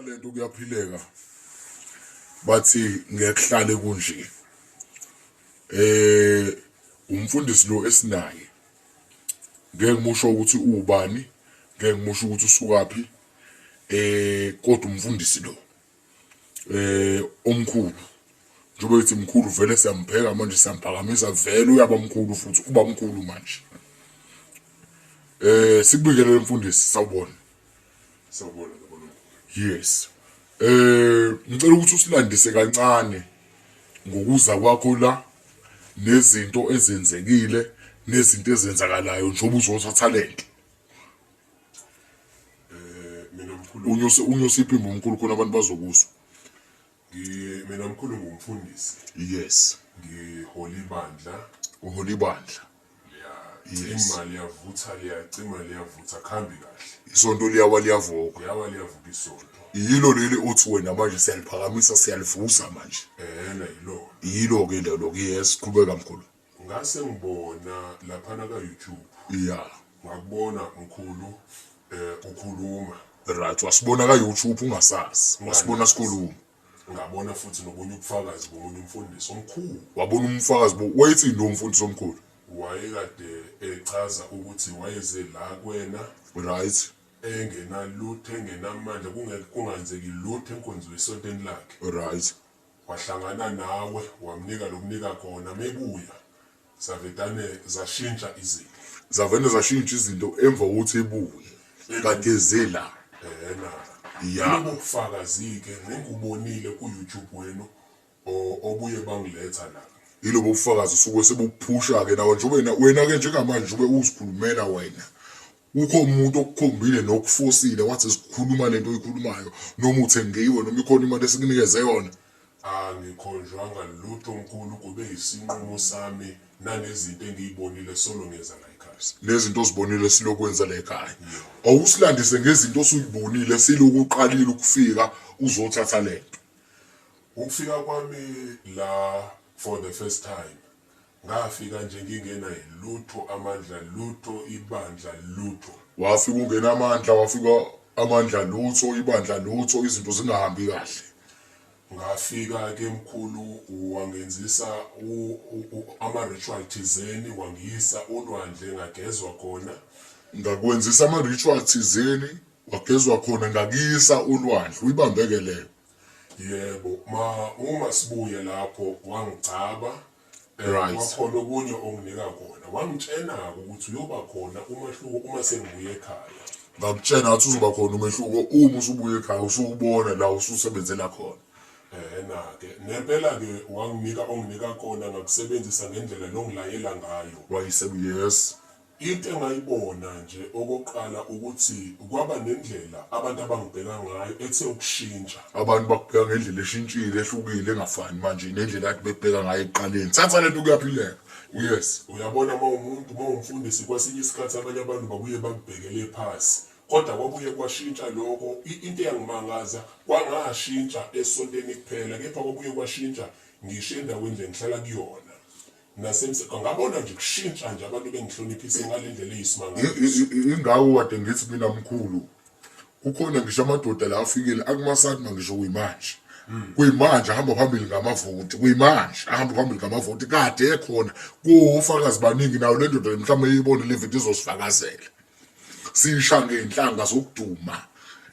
Lento kuyaphileka bathi ngekuhlale kunje umfundisi lo esinaye ngeke ngimusho ukuthi ubani ngeke ngimusho ukuthi usukaphi kodwa umfundisi lo omkhulu njengoba ethi mkhulu vele siyampheka manje siyamphakamisa vele uyaba mkhulu futhi uba mkhulu manje sikubikele mfundisi sawubona yes ngicela ukuthi usilandise kancane ngokuza kwakho la nezinto ezenzekile nezinto ezenzakalayo njengoba uzothatha lento mina mkhulu unyosiphi umkhulu khona abantu bazokuzwa mina mkhulu ngumfundisi yes ngihola ibandla uhola ibandla imali yavutha liyacima liyavutha khambi kahle isonto liyavuka liyavuka isonto yilo leli othi wena manje siyaliphakamisa siyalivusa manje yilo ke lelo yes qhubeka mkhulu ngase ngibona laphana ka YouTube yeah ngakubona mkhulu ukhuluma right wasibona ka YouTube ungasazi wasibona sikhuluma ngabona futhi nobunye ubufakazi bomunye umfundisi omkhulu wabona umfakazi wayethi ndo umfundisi omkhulu wayekade echaza ukuthi wayeze la kwena right engenalutho engenamandla kunganzeki lutho enkonzweni esontweni lakhe right wahlangana nawe wamnika lokunika khona mebuya savedane zashintsha izinto zashintsha izinto emva kokuthi ebuye kade zela ya ubufakazi ke ngikubonile ku YouTube wenu obuye bangiletha la yilobo ubufakazi suke sebuphusha ke nawe njengoba wena ke njengamanje ube uzikhulumela wena ukho umuntu okukhombile nokufosile wathi sikhuluma lento oyikhulumayo noma uthengiwe noma ikhona imali esikunikeze yona angikhonjwanga lutho omkhulu kube isinqumo sami nanezinto engiyibonile solo ngeza la ekhaya nezinto ozibonile silokwenza la ekhaya awusilandise ngezinto osuyibonile silokuqalile ukufika uzothatha lento ukufika kwami la for the first time ngafika nje ngingena lutho amandla lutho ibandla lutho wafika ungena amandla wafika amandla lutho ibandla lutho izinto zingahambi kahle ngafika ke mkhulu wangenzisa ama-ritual thizeni wangiyisa olwandle ngagezwa khona ngakwenzisa ama-ritual thizeni wagezwa khona ngakuyisa ulwandle uyibambeke leyo yebo uma sibuye lapho wangicaba right wakhona okunye onginika khona wangitshena ukuthi uyoba khona umehluko uma sengibuye ekhaya ngakutshena ukuthi uzoba khona umehluko uma usubuye ekhaya usubona la ususebenzela khona na-ke nempela-ke onginika khona ngakusebenzisa ngendlela longilayela ngayo yes into engayibona nje okokuqala ukuthi kwaba nendlela abantu abangibheka ngayo ethe ukushintsha abantu bakubheka ngendlela eshintshile ehlukile engafani manje nendlela athi bebheka ngayo ekuqaleni thatha lento kuyaphileka yes uyabona umfundisi kwesinye isikhathi abanye abantu babuye bakubhekele phasi kodwa kwabuye kwashintsha lokho into eyangimangaza kwangashintsha esonteni kuphela kepha kwabuye kwashintsha ngisho endaweni nje ngihlala kuyona ngabona nje kushintsha nje abantu bengihloniphise ngale ndlela eyisimanga ingawo kade ngithi mina mkhulu ukhona ngisho amadoda la afikile akumasathi mangisho kuyimanje ahamba phambili ngamavoti kuyimanje ahamba phambili ngamavoti kade ekhona kufakazi baningi nawo le ndoda mhlawumbe eyibone le video izosifakazela sisha ngeinhlanga zokuduma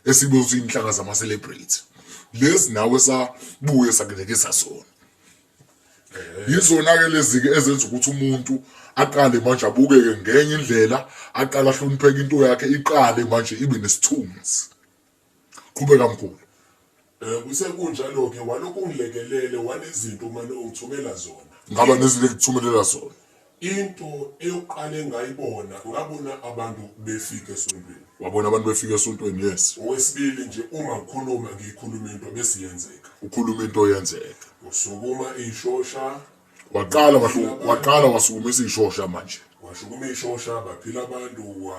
esibuza inhlanga zama celebrity lezi nawe sabuye sakunekisa sona yizona ke lezi ke ezenza ukuthi umuntu aqale manje abukeke ngenye indlela aqala ahlonipheke into yakhe iqale manje ibe nesithunzi qhubeka mkhulu kusekunjalo ke walokhu ungilekelele wanezinto manje ungithumela zona ngaba nezinto ekuthumelela zona into eyokuqala engayibona ngabona abantu befika esontweni wabona abantu befika esontweni yes owesibili nje uma ngikhuluma into bese iyenzeka ukhuluma into yenzeka usukuma izishosha waqala wasukuma izishosha manje kwashukuma izishosha baphila abantu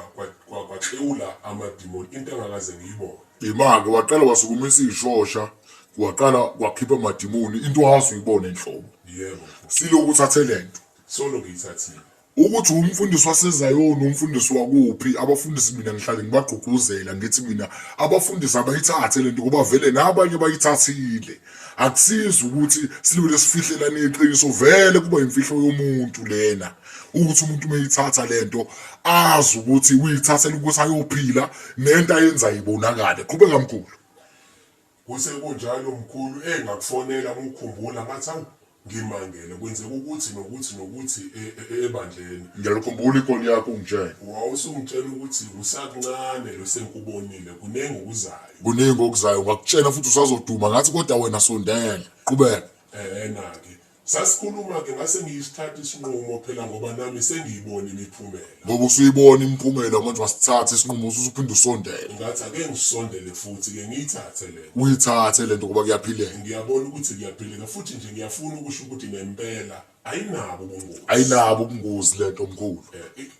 kwaxewula amadimoni into engakaze ngiyibone. Imake waqala wasukumisa izishosha waqala wakhipha amadimoni into wazi uyibone enhlobo. Yebo. Siloku uthathe lento. Solo ngiyithathile. Ukuthi umfundisi wasezayoni umfundisi wakuphi abafundisi mina ngihlale ngibagqugquzela ngithi mina abafundisi abayithathe lento ngoba vele nabanye bayithathile akusizi ukuthi silule sifihlelane iqiniso vele kuba imfihlo yomuntu lena ukuthi umuntu mayithatha lento azi ukuthi uyithathela ukuthi ayophila nento ayenza ibonakale qhubeka mkhulu Kuse kunjalo mkhulu engakufonela ngikukhumbula ngathi awu ngimangele kwenzeka ukuthi nokuthi ebandleni. Ngiyakhumbula ikoni yakho ungitshela. Wawusungitshela ukuthi usakuncane lo senkubonile kunenge okuzayo. Kuningi okuzayo ngakutshela futhi usazoduma ngathi kodwa wena sondela qhubeka. Nake. Sasikhuluma-ke ngase ngiyisithatha isinqumo phela ngoba nami sengiyibona imiphumela. Ngoba usuyibona imiphumela manje wasithatha isinqumo usuphinde usondele. Ngathi ake ngisondele futhi-ke ngiyithathe lento. Uyithathe lento ngoba kuyaphileka. Ngiyabona ukuthi kuyaphileka futhi nje ngiyafuna ukusho ukuthi nempela ayinabo ubungozi. Ayinabo ubungozi lento omkhulu.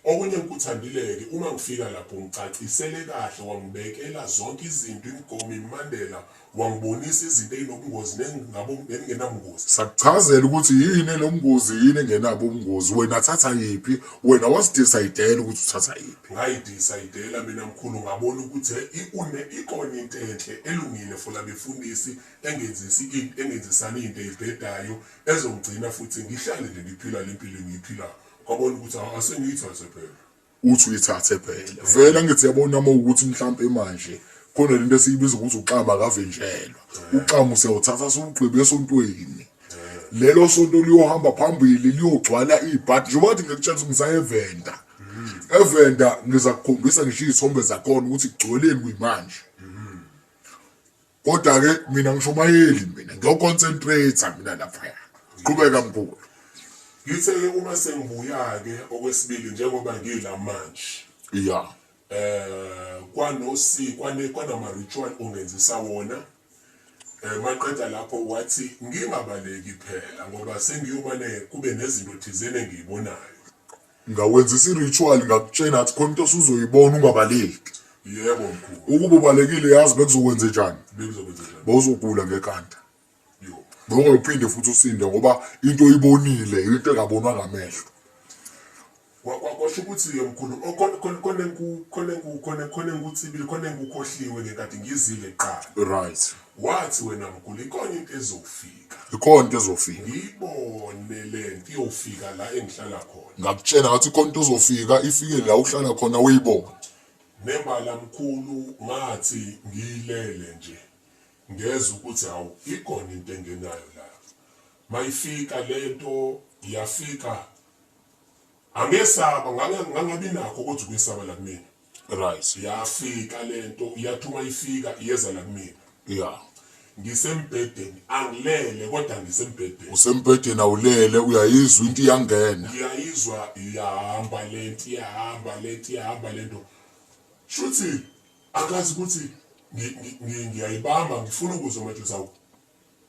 Okunye ngikuthandile-ke uma ngifika lapho ngicacisele kahle wangibekela zonke izinto imigomo imibandela wangibonisa izinto ezinobungozi nengenabungozi. Sakuchazela ukuthi yini enobungozi yini engenabo ubungozi wena thatha yiphi wena wasidecide ukuthi uthatha yiphi. Ngayidecide mina mkhulu ngabona ukuthi ikona into enhle elungile for labefundisi engenzisana into ezibhedayo ezongcina futhi ngihlale nje ngiphila lempilo engiyiphila. Kwabona ukuthi asengiyithathe phela. Uthi uyithathe phela. Vele ngithi yabona uma ukuthi mhlambe manje khona lento esiyibiza ukuthi uqamba kavenjelwa. Uqamba usewuthatha sowugqibe esontweni. Lelo sonto liyohamba phambili liyogcwala ibhadi njengoba ngathi ngikutshela ukuthi ngisaya evenda. Evenda ngizakukhombisa ngisho izithombe zakhona ukuthi kugcweleni kuyimanje. Kodwa ke mina ngisho mayeli mina ngiyoconcentrate mina lapha. Qhubeka mkhulu. Ngithe-ke uma sengibuya-ke okwesibili njengoba ngila manje. Yeah. Kwanama-ritual ongenzisa wona. Maqeda lapho wathi ngingabaleki phela ngoba sengiyobane kube nezinto thizene engiyibonayo. Ngawenzisa i-ritual ngakutshela athi khona into osuzoyibona ungabaleki. Yebo mkhulu. Ukuba ubalekile yazi bekuzokwenza njani? Bekuzokwenza njani? Bawuzogula ngekhanda. Bongophinde futhi usinde ngoba into oyibonile into engabonwa ngamehlo. Kwasho ukuthi mkhulu khona ngikuthibile khona ngikukhohliwe ngenkathi ngizile eqala. Right. Wathi wena mkhulu ikona into ezofika. Ikhona into ezofika. Ngiyibone lento iyofika la engihlala khona. Ngakutshela ngathi ikhona into ezofika ifike la uhlala khona uyibone. Nembala mkhulu ngathi ngiyilele nje. Ngeza ukuthi awu ikona into engenayo la. Mayifika lento yafika. Angesaba ngangabi nakho ukuthi kuyisaba la kumina. Right. Yafika lento yathuma ifika iyeza la kumina. Yeah. Ngisembhedeni angilele kodwa ngisembhedeni. Usembhedeni awulele uyayizwa into iyangena. Ngiyayizwa iyahamba lento. Shuthi akazi ukuthi ngiyayibamba ngifuna ukuzwa manje sawu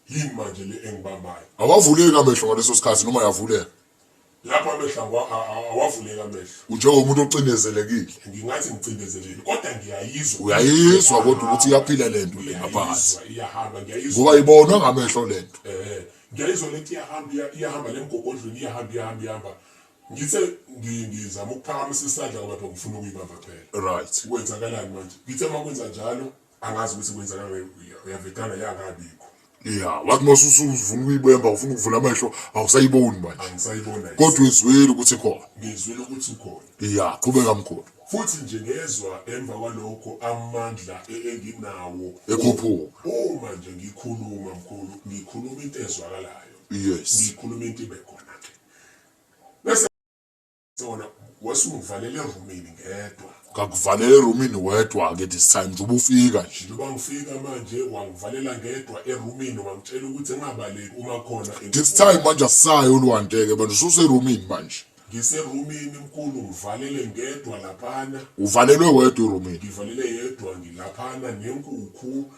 yini manje le engibambayo. Awavuleki amehlo ngaleso sikhathi noma yavuleka. Lapha amehlo awavuleki amehlo. Njengomuntu ocindezelekile. Ngingathi ngicindezelekile kodwa ngiyayizwa. Uyayizwa kodwa ukuthi iyaphila lento ngaphansi. Iyahamba ngiyayizwa. Ngoba ibonwa ngamehlo lento. Ngiyayizwa lento iyahamba lemgogodlweni iyahamba. Ngithe ngizama ukuphakamisa isandla ngoba phela ngifuna ukuyibamba phela. Right. Kwenzakalani manje? Ngithe makwenza njalo angazi ukuthi kwenzakala uyavedana yangabikho. Yeah, wathi mosufuna ukuyibemba ufuna ukuvula amehlo awusayiboni manje. Angisayibona. Kodwa izwile ukuthi khona. Ngizwile ukuthi ukhona. Yeah, qhubeka mkhulu. Futhi nje ngezwe emva kwalokho amandla enginawo ekhuphuka. Manje ngikhuluma mkhulu ngikhuluma into ezwakalayo. Yes. Ngikhuluma into ibekhona ke. Bese sona wasungivalele erumini ngedwa. Ngakuvalela erumini wedwa ke this time nje ubufika nje. Njengoba ngifika manje wangivalela ngedwa erumini wangitshela ukuthi engabaleki uma khona this time manje asayo olwandeke manje ususerumini manje. Ngiserumini mkhulu ngivalele ngedwa laphana. Uvalelwe wedwa erumini. Ngivalele yedwa ngilaphana nenkukhu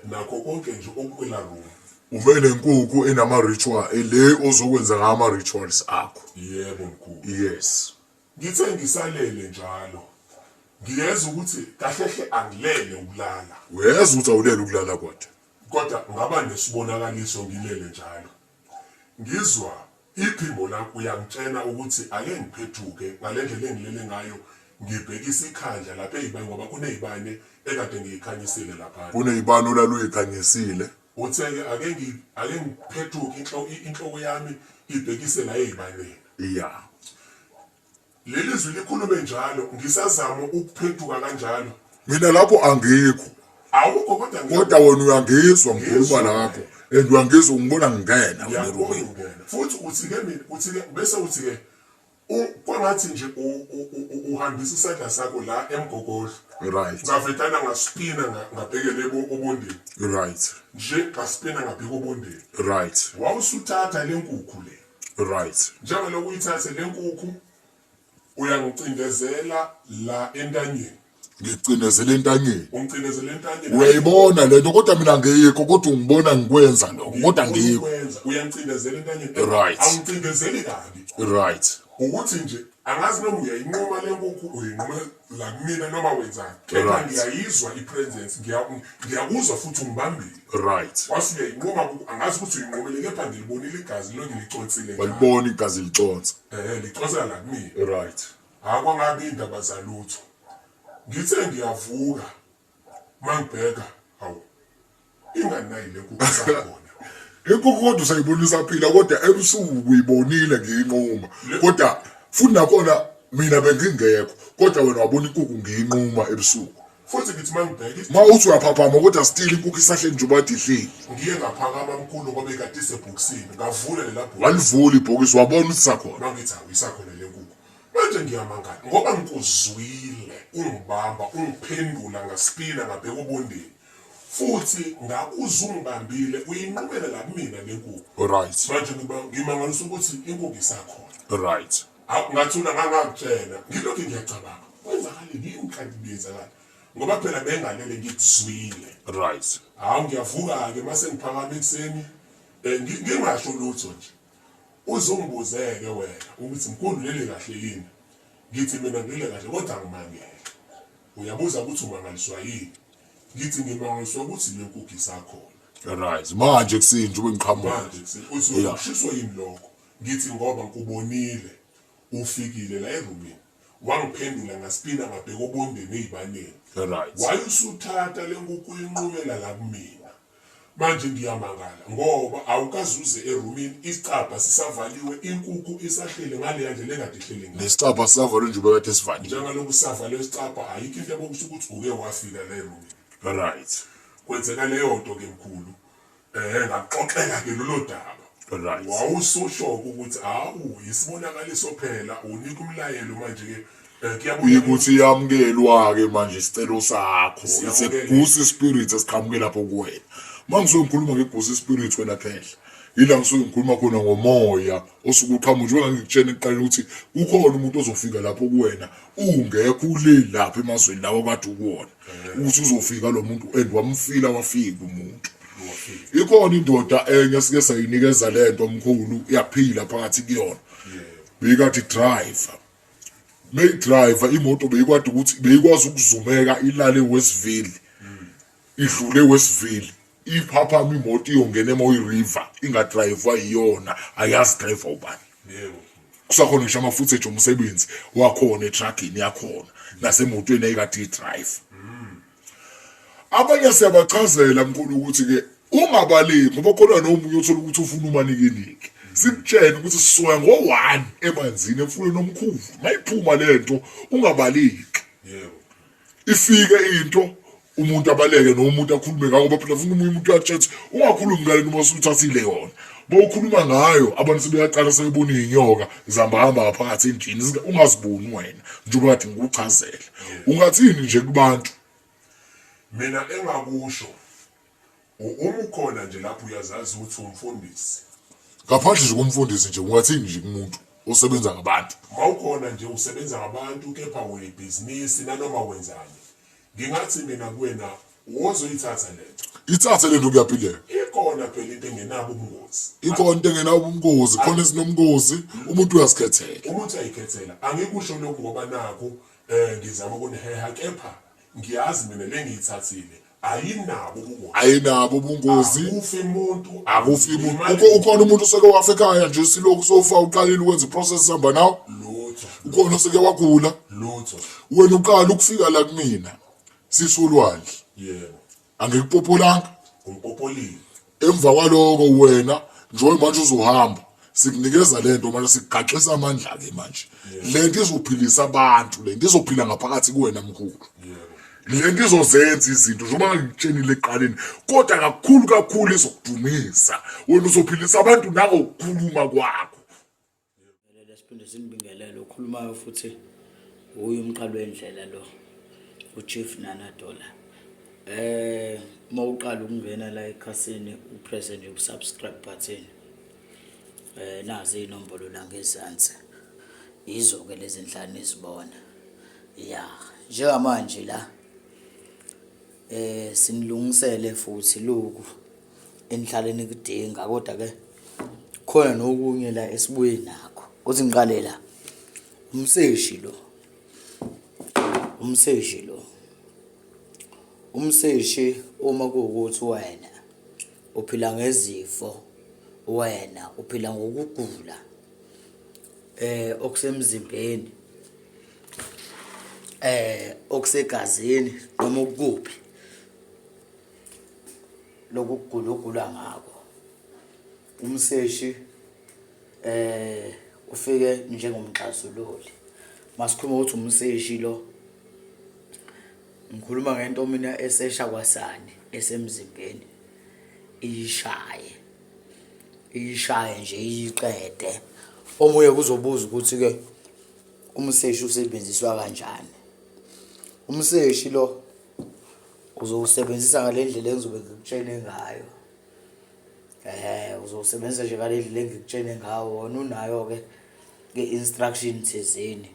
nakho konke nje okumela room. Uvele inkukhu enama ritual ele ozokwenza ngama rituals akho. Yebo mkhulu. Yes. ngithe ngisalele njalo ngiyeza ukuthi kahlehle angilele ukulala Weza ukuthi awulele ukulala kodwa ngaba nesibonakaliso ngilele njalo ngizwa iphimbo lakho uyangitshena ukuthi ake ngiphethuke ngalendlela engilele ngayo ngibhekisa ikhandla lapha ezibani ngoba kunezibane ekade ngiyikhanyisile lapha kunezibane olaluyikhanyisile utheke ake ngiphethuke inhloko yami ibhekise la ezibaneni yeah leli zwi likhulume njalo ngisazama ukuphethuka kanjalo mina lapho angikho awukho kodwa wena uyangizwa ngikhuluma lapho and uyangizwa ngibona ngingena futhi uthi-ke bese uthi-ke kwangathi nje uhambisa isandla sakho la emgogodlo right ngavetana ngaspina ngabhekele obondeni right nje ngaspina ngabheka obondeni right wawusuthatha le nkukhu le right njengalokhu uyithathe le nkukhu uyangicindezela la entanyeni ngicindezela entanyeni ungicindezela entanyeni uyayibona lento kodwa mina ngiyikho kodwa ungibona ngikwenza lokho kodwa ngiyikho uyangicindezela entanyeni right awungicindezeli kabi right ukuthi nje angazi noma uyayinquma le nkukhu uyinquma la kumina noma wenzani kepha ngiyayizwa ipresence ngiyakuzwa futhi ungibambile right wase uyayinquma angazi ukuthi uyinqumele kepha ngilibonile igazi lo ngilicotsile walibona igazi liconsa liconsa la kumina right akwangabi indaba zalutho ngithe ngiyavuka mangibheka hawu inganayi le nkukhu sakhona inkukhu kodwa usayibonisa phila kodwa ebusuku uyibonile ngiyinquma kodwa futhi nakhona mina bengingekho kodwa wena wabona inkukhu ngiyinquma ebusuku futhi ngithi mangibheka mawuthi uyaphaphama kodwa still inkukhu isahleli nje bathi ihleli ngiye ngaphakama mkhulu ngoba ekade isebhokisini ngavula lela bhokisi walivula ibhokisi wabona ukuthi sakhona mangithi ayisakhona le nkukhu manje ngiyamangala ngoba ngikuzwile ungibamba ungiphendula ngaspina ngabheka obondeni futhi ngakuzwa ungibambile uyinqumela la kumina le nkukhu right manje ngimangalisa ukuthi inkukhu isakhona right ngathula ngangakutshela ngilokhu ngiyacabanga kwenzakale yini kanti benzakala ngoba phela bengalele ngikuzwile right hawu ngiyavuka-ke mase ngiphakama ekuseni ngingasho lutho nje uzongibuzeke wena ukuthi mkhulu lele kahle yini ngithi mina ngilele kahle kodwa ngimangele uyabuza ukuthi umangaliswa yini ngithi ngimangaliswa ukuthi le nkukhu isakhona right manje kusinje ube ngiqhamuka manje uthi ushiswa yini lokho ngithi ngoba ngikubonile ufikile la erumini wangiphendula ngaspina ngabheka obondeni ezibaneni right wayusuthatha le nkukhu uyinqumela la kumina manje ngiyamangala ngoba awukazuze erumini isicabha sisavaliwe inkukhu isahlele ngale yandlela engade ihlele ngayo lesicabha sisavaliwe nje ubekade sivaliwe njengalokhu savaliwe isicabha ayikho into ebonisa ukuthi uke wafika la erumini right kwenzeka leyo nto ke mkhulu ngaxoxela-ke lolo daba right wawusushoko ukuthi hawu yisibonakaliso phela unika umlayelo manje-ke uyikuthi yamukelwa-ke manje isicelo sakho it's a goose spirit esiqhamuke lapho kuwena mangisuke ngikhuluma ngegoose spirit wena phela yila ngisuke ngikhuluma khona ngomoya osuke uqhamuka njengoba ngikutshela ekuqaleni ukuthi ukhona umuntu ozofika lapho kuwena ungekho uleli lapha emazweni lawo kade ukuwona ukuthi uzofika lo muntu and wamfila wafika umuntu ikhona indoda enye sike sayinikeza lento omkhulu iyaphila phakathi kuyona beyikathi driver driver imoto beyikwazi ukuthi beyikwazi ukuzumeka ilale eWestville idlule eWestville iphaphama imoto iyongena river ingadrivewa yiyona ayazi driver ubani yebo kusakhona ngisho amafootage omsebenzi wakhona etruckini yakhona nasemotweni ayikade idrive abanye siyabachazela mkhulu ukuthi ke ungabaleki ngoba khona nomunye uthola ukuthi ufuna umanikiniki sikutshela ukuthi sisoya ngo1 emanzini emfuleni omkhulu mayiphuma lento ungabaleki yebo ifike into umuntu abaleke nomuntu akhulume ngayo ngoba phela ufuna umuntu uyatshetha ungakhulumi ngale noma usuthathile yona bowukhuluma ngayo abantu sebeyaqala sebebona inyoka zihamba ngaphakathi endlini ungaziboni wena njengoba kade ngikuchazela ungathini nje kubantu mina engakusho uma ukhona nje lapho uyazazi ukuthi umfundisi ngaphandle nje komfundisi nje ungathini nje kumuntu osebenza ngabantu mawukhona nje usebenza ngabantu kepha uyibhizinisi nanoma wenzani ngingathi mina kuwena wozoyithatha lento ithathe lento kuyaphileka khona phela into engenabo ubungozi. Ikhona into engenabo ubungozi, khona esinomngozi, umuntu uyazikhethela. Umuntu ayikhethela. Angikusho lokhu ngoba naku ngizama ukuniheha, kepha ngiyazi mina lengiyithathile ayinabo ubungozi. Ayinabo ubungozi. Akufi umuntu. Akufi umuntu. Ukhona umuntu oseke wafa ekhaya nje silokhu sofa uqalile ukwenza iprocess hamba nawo. Lutho. Ukhona oseke wagula. Lutho. Wena uqala ukufika la kumina. Sisolwandle. Yebo. Angikupopolanga. Umpopolile. Emva kwaloko wena njengoba manje uzohamba sikunikeza lento manje sikugaxisa amandla ke manje. Lento izophilisa abantu, lento izophila ngaphakathi kuwena mkhulu. Lento izozenza izinto njengoba ngikutshenile eqaleni, kodwa kakhulu izokudumisa. Wena uzophilisa abantu nangokukhuluma kwakho. Lesiphinde sinibingelele okhulumayo futhi uye umqalo wendlela lo uChief Nana Thola. Mawuqala ukungena la ekhasini upress nje usubscribe button. Nazi inombolo la ngezansi. Izo ke lezi nhlanu ezibona. Ya, njengamanje la sinilungisele futhi lokhu enhlaleni kudinga kodwa ke khona nokunye la esibuye nakho. Uthi ngiqale la. Umseshi uma kuwukuthi wena uphila ngezifo, wena uphila ngokugula okusemzimbeni, okusegazini noma ukuphi lokugula ngako. Umseshi ufike njengomxazululi. Masikhuluma ukuthi umseshi lo ngikhuluma ngento mina esesha kwasani esemzimbeni iyishaye nje iyiqede. Omunye kuzobuza ukuthi ke umseshi usebenziswa kanjani. Umseshi lo uzowusebenzisa ngalendlela engizobe ngikutshene ngayo. Uzowusebenzisa nje ngalendlela engikutshene ngawo. Wona unayo ke instruction thizeni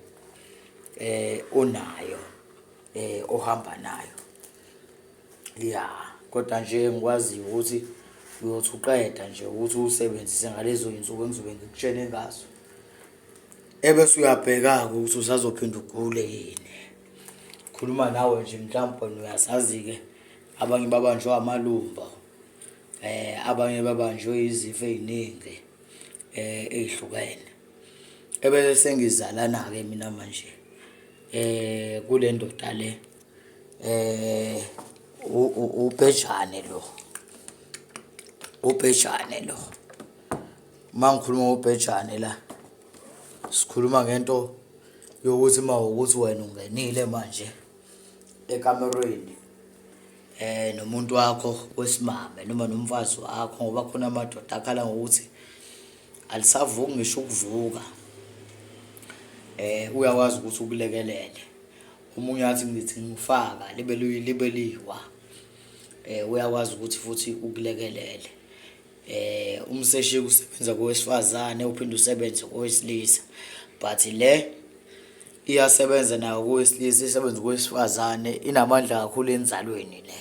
onayo ohamba nayo. Ya, kodwa nje ngikwazi ukuthi uyothi uqeda nje ukuthi usebenzise ngalezo insuku engizobe ngikutshene ngazo. Ebese uyabheka ukuthi usazophinda ugule yini. Khuluma nawe nje mhlawumbe uyasazi ke abanye babanjwe amalumba. Abanye babanjwe izifo eziningi ezihlukene. Ebese sengizalana ke mina manje kule ndoda le ubhejane lo mangikhuluma ubhejane la sikhuluma ngento yokuthi mawukuthi wena ungenile manje ekamerweni nomuntu wakho wesimame noma nomfazi wakho, ngoba khona amadoda akhala ngokuthi alisavuki ngisho ukuvuka. Uyakwazi ukuthi ukulekelele. Umunye athi ngithi ngifaka libeliwa. Uyakwazi ukuthi futhi ukulekelele. Umseshi usebenza kowesifazane uphinde usebenze kowesilisa, but le iyasebenza nayo kowesilisa, isebenza kowesifazane, inamandla kakhulu enzalweni le.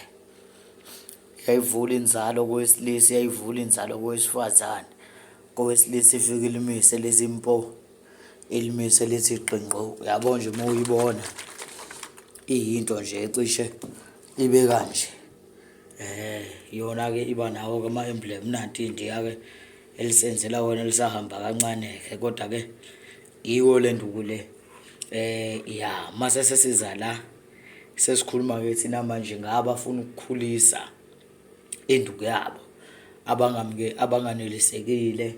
Iyayivula inzalo kowesilisa, iyayivula inzalo kowesifazane. Kowesilisa ifike ilimise lezimpo, ilimise lethi qingqo. Yabo nje uma uyibona iyinto nje ecishe ibe kanje. Yona ke iba nawo ke ama emblem nanti indiya ke elisenzela wona lisahamba kancane ke, kodwa ke yiwo lenduku le. Ya mase sesiza la sesikhuluma ke thina manje ngabafuna ukukhulisa induku yabo, abanganelisekile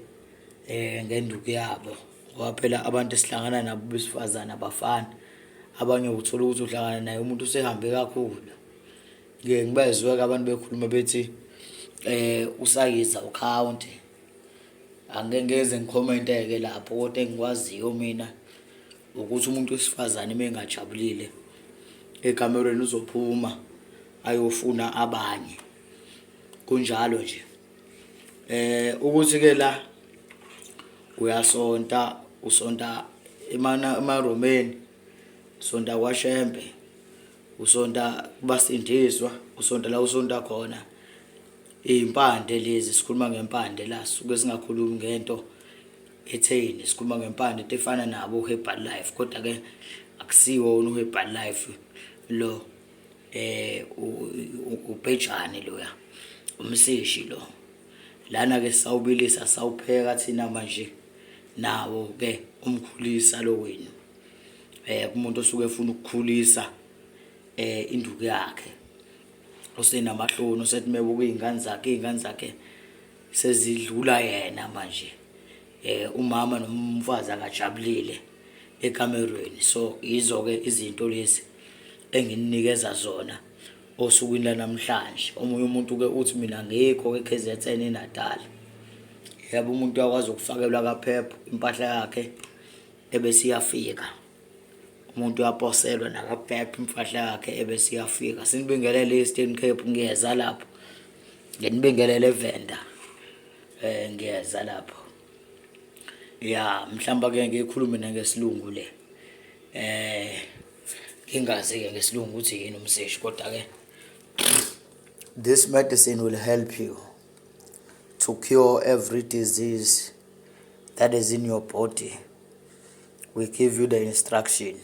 ngenduku yabo. Ngoba phela abantu esihlangana nabo besifazana abafana. Abanye uthola ukuthi uhlangana naye umuntu usehambe kakhulu. Ngeke ngibezwe ke abantu bekhuluma bethi usayiza ucount. Angeke ngeze ngicommente-ke lapho, kodwa engikwaziyo mina ukuthi umuntu wesifazane mengajabulile ekamerweni uzophuma ayofuna abanye. Kunjalo nje. Ukuthi ke la uyasonta, usonta emaromeni, usonta kwaShembe, usonta basindiswa, usonta la usonta khona. impande lezi sikhuluma ngempande la suke singakhulumi ngento etheni, sikhuluma ngempande efana nabo uHerbal Life, kodwa ke akusiwo uHerbal Life lo upejane loya umseshi lo. Lana ke sawubilisa sawupheka thina manje nawo ke umkhulisa lo wenu kumuntu osuke efuna ukukhulisa induku yakhe osenamahloni osethi mebuka izingane zakhe sezidlula yena manje umama nomfazi akajabulile ekamerweni. So izo ke izinto lezi engininikeza zona osukwini lanamhlanje. Omunye umuntu ke uthi mina ngikho ke KZN eNatal. Yebo umuntu uyakwazi ukufakelwa kaphepha impahla yakhe ebese iyafika. Umuntu uyaposelwa nakaphepha impahla yakhe ebese iyafika. Sinibingelele Eastern Cape ngiyeza lapho. Nginibingelele evenda. Ngiyeza lapho. Ya mhlamba ke ngikhulume ngesilungu le. Ngingazi ke ngesilungu uthi yini umseshi kodwa ke this medicine will help you to cure every disease that is in your body. We give you the instruction.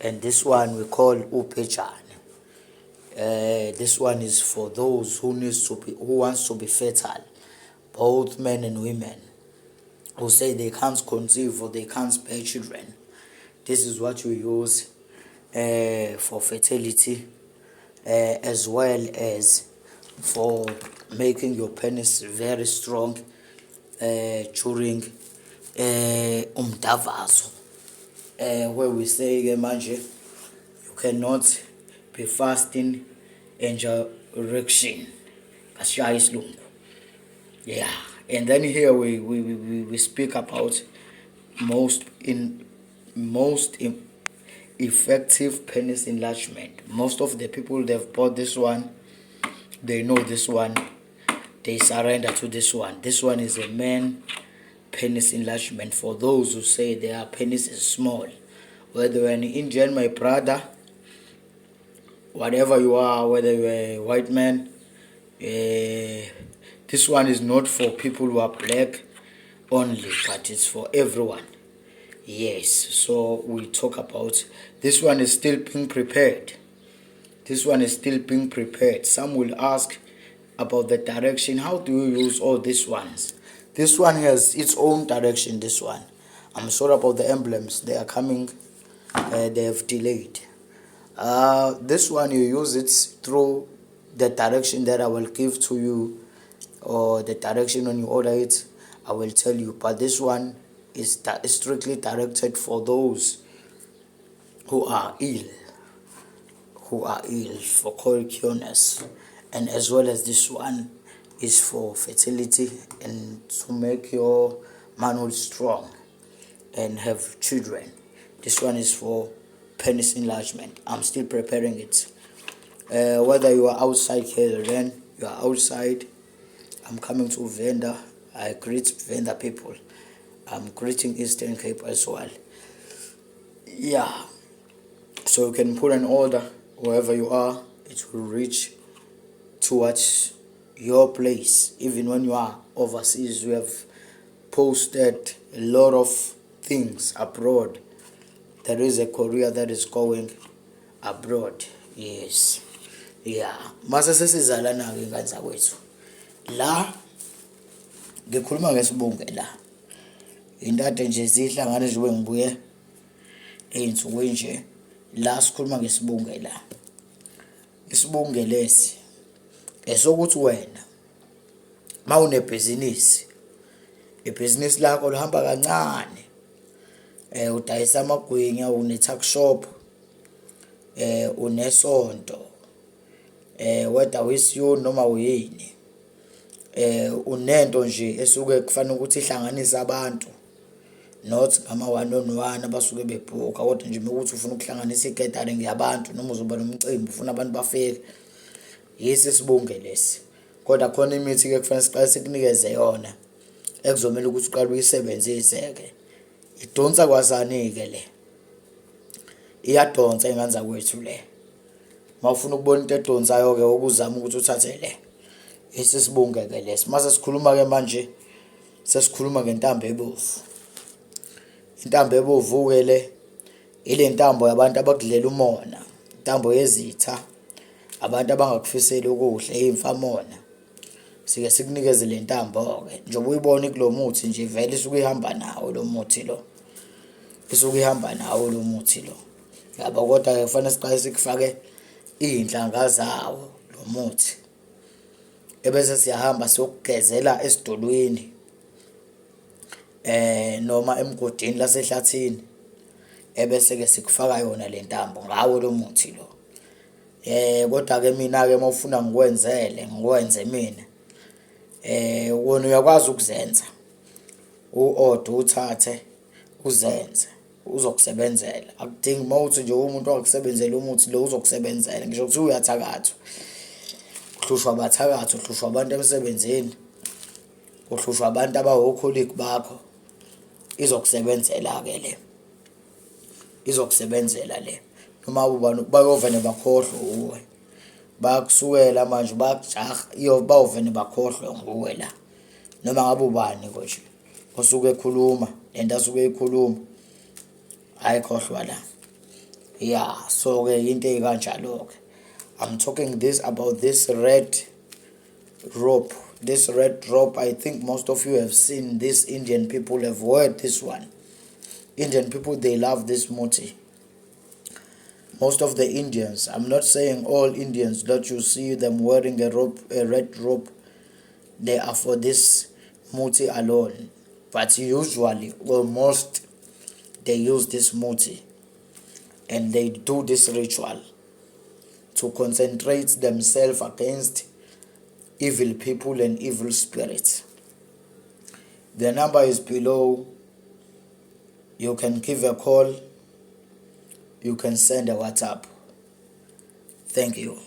And this one we call upejane. This one is for those who wants to be fertile, both men and women, who say they can't conceive or they can't bear children. This is what you use for fertility, as well as for making your penis very strong during umdavazo, where we say manje you cannot be fasting erection. Kashiya isilungu. Yeah, and then here we speak about most effective penis enlargement. Most of the people they've bought this one, they know this one, they surrender to this one. This one is a man penis enlargement for those who say their penis is small. Whether you're an Indian, my brother, whatever you are, whether you're a white man, this one is not for people who are black only, but it's for everyone. Yes, so we talk about this one is still being prepared. This one is still being prepared. Some will ask about the direction. How do you use all these ones? This one has its own direction, this one. I'm sorry about the emblems. They are coming. They have delayed. This one you use it through the direction that I will give to you, or the direction when you order it, I will tell you. But this one is strictly directed for those who are ill, for cold cureness, and as well as this one is for fertility and to make your manhood strong and have children. This one is for penis enlargement. I'm still preparing it. Whether you are outside here, then you are outside, I'm coming to Venda. I greet Venda people. I'm greeting Eastern Cape as well. Yeah. So you can put an order wherever you are. It will reach towards your place. Even when you are overseas, we have posted a lot of things abroad. There is a courier that is going abroad. Yes. Yeah. Mase sesizalana ke ngani kwethu. La ngikhuluma ngesibunge la. Indade nje zihlangane nje ngibuye einsukwini nje la sikhuluma ngesibunge la. Isibunge lesi esokuthi wena mawunebhizinisi, ibhizinisi lakho lihamba kancane, udayisa amagwinya, une-tuck shop, unesonto, whether wisiyoni noma uyini, unento nje esuke kufanele ukuthi ihlanganise abantu, not ngama-one on one abasuke bebhuka, kodwa nje ukuthi ufuna ukuhlanganisa igathering yabantu noma uzoba nomcimbi ufuna abantu bafike, yisi isibunge lesi. Kodwa khona imithi ke kufanele siqale sikunikeze yona ekuzomela ukuthi uqale uyisebenzise ke. Idonsa kwasani ke le? Iyadonsa ingane zakwethu le. Mawufuna ukubona into edonsayo ke ukuzama ukuthi uthathe le. isibunge ke lesi. Mase sikhuluma ke manje sesikhuluma ngentambo ebovu. Intambo ebovu ke le ile ntambo yabantu abakudlela umona, intambo yezitha, abantu abangakufiseli ukuhle, imfamona. Sike sikunikeze le ntambo ke njengoba uyibona kulo muthi nje vele isuke ihamba nawo lo muthi lo. Isuke ihamba nawo lo muthi lo. Yabo kodwa ke kufanele siqale sikufake inhlanga zawo lo muthi. Ebese siyahamba siyokugezela esidolweni noma emgodini lasehlathini. Ebese ke sikufaka yona le ntambo ngawo lo muthi lo. Kodwa ke mina ke mawufuna ngikwenze mina. Wona uyakwazi ukuzenza. Uthathe uzenze uzokusebenzela. Akudingi mawuthi nje umuntu ongakusebenzela umuthi lo uzokusebenzela. Ngisho ukuthi uyathakathwa. Uhlushwa abathakathwa, uhlushwa abantu emsebenzini. Uhlushwa abantu abawokholic bakho. Izokusebenzela ke le. Izokusebenzela le. Noma ubani bayovene bakhohlwe uwe. Bakusukela manje bakujaha bawuvene bakhohlwe nguwe la. Noma ngabe ubani nje osuke ekhuluma lento asuke eyikhuluma ayikhohlwa la. Yeah, so ke into ekanjalo ke. I'm talking about this red rope. This red rope, I think most of you have seen this. Indian people have heard this one. Indian people, they love this muti. Most of the Indians, I'm not saying all Indians that you see them wearing a red rope, they are for this muti alone. But usually, well, most, they use this muti. And they do this ritual to concentrate themselves against evil people and evil spirits. The number is below. You can give a call. You can send a WhatsApp. Thank you.